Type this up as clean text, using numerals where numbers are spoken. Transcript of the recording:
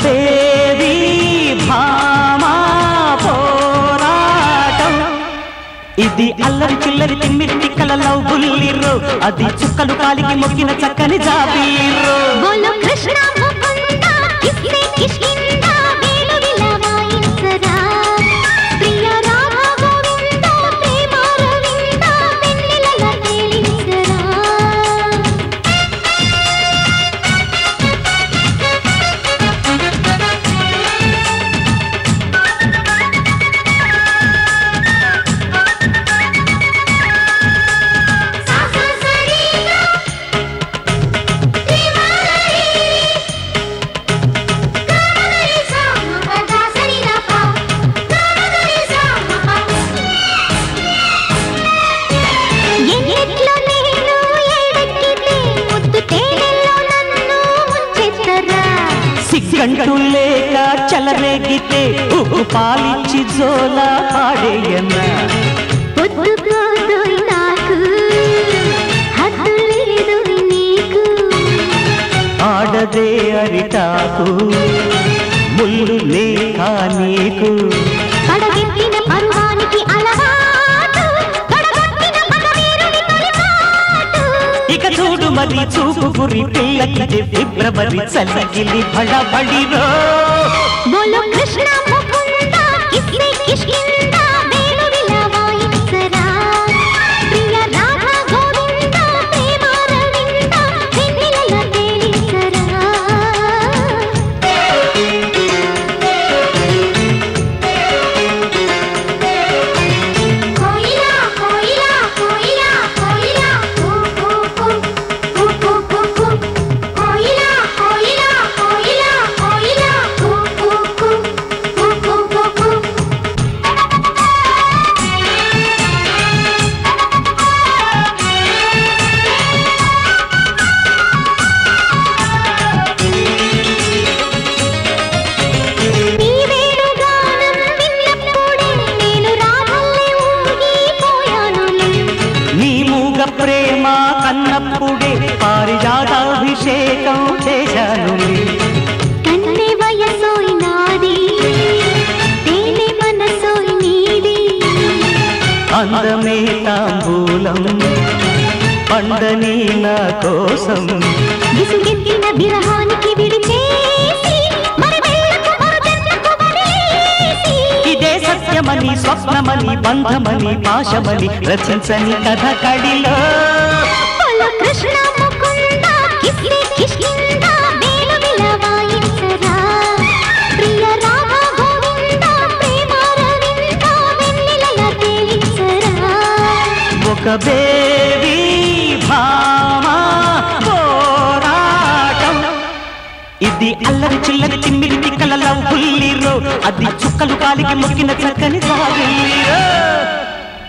baby Bhama పోరాటం ఇది అల్లరి చిల్లరి తిమ్మిరి కలలో బుల్లిర్రో అది చుక్కలు కాలికి మొక్కిన చక్కని జాబీర్రో బోలో కృష్ణ ముకుంద కిస్సే కిష్కింద వేలు విలవాయించరా ప్రియ రాధా గోవింద ప్రేమ రవింద వెన్నెలల తేలించరా సిగ్గంటూ లేక చలరేగితే ఉప్పు పాలిచ్చి జోలా పాడేయన్న పొద్దుకోదోయ్ నాకు హద్దులేదు నీకు ఆడదే అరిటాకు ముళ్ళు లేక నీకు పడగెత్తిన పరువానికి అలవాటు పడగొట్టిన పగవీరుని తొలిపాటు ఇక చూడు మరి చూపు గురి పిల్లకి ఫిబ్రవరి చల్లగిలి బడబడిరో బోలో కృష్ణ ముకుంద కిస్సే కిష్కింద వేలు విలవాయించరా ప్రియ రాధా గోవింద ప్రేమ రవింద వెన్నెలల తేలించరా కోయిలా కోయిలా కోయిలా కోయిలా కూ కూ కూ కూ కూ కూ కూ కోయిలా కోయిలా కోయిలా కోయిలా కూ కూ కూ కూ కూ కూ కూ నీ వేణుగానం విన్నప్పుడే నేను రాధల్లే ఊగిపోయానులే నీ మూగ ప్రేమ కన్నప్పుడే పారిజాతాభిషేకం చేశాను కన్నె వయసోయ్ నాది తేనె మనసోయ్ నీది అందమే తాంబూలం పండని నా కోసం విసుగెత్తిన విరహానికి విడిచేసి మరి వెళ్ళకు మరు జన్మకు వదిలేసి ఇదే సత్యమని స్వప్నమని బంధమని పాశమని రచించని కథ కడిలో బోలో కృష్ణ ముకుంద కిస్సే కిష్కింద వేలు విలవాయించరా ప్రియ రాధా గోవింద ప్రేమ రవింద వెన్నెలల తేలించరా ఒక బేబీ భామా పోరాటం ఇది అల్లరి చిల్లరి తిమ్మిరి కలలో బుల్లిరో అది చుక్కలు కాలికి మొక్కిన చక్కని సాగి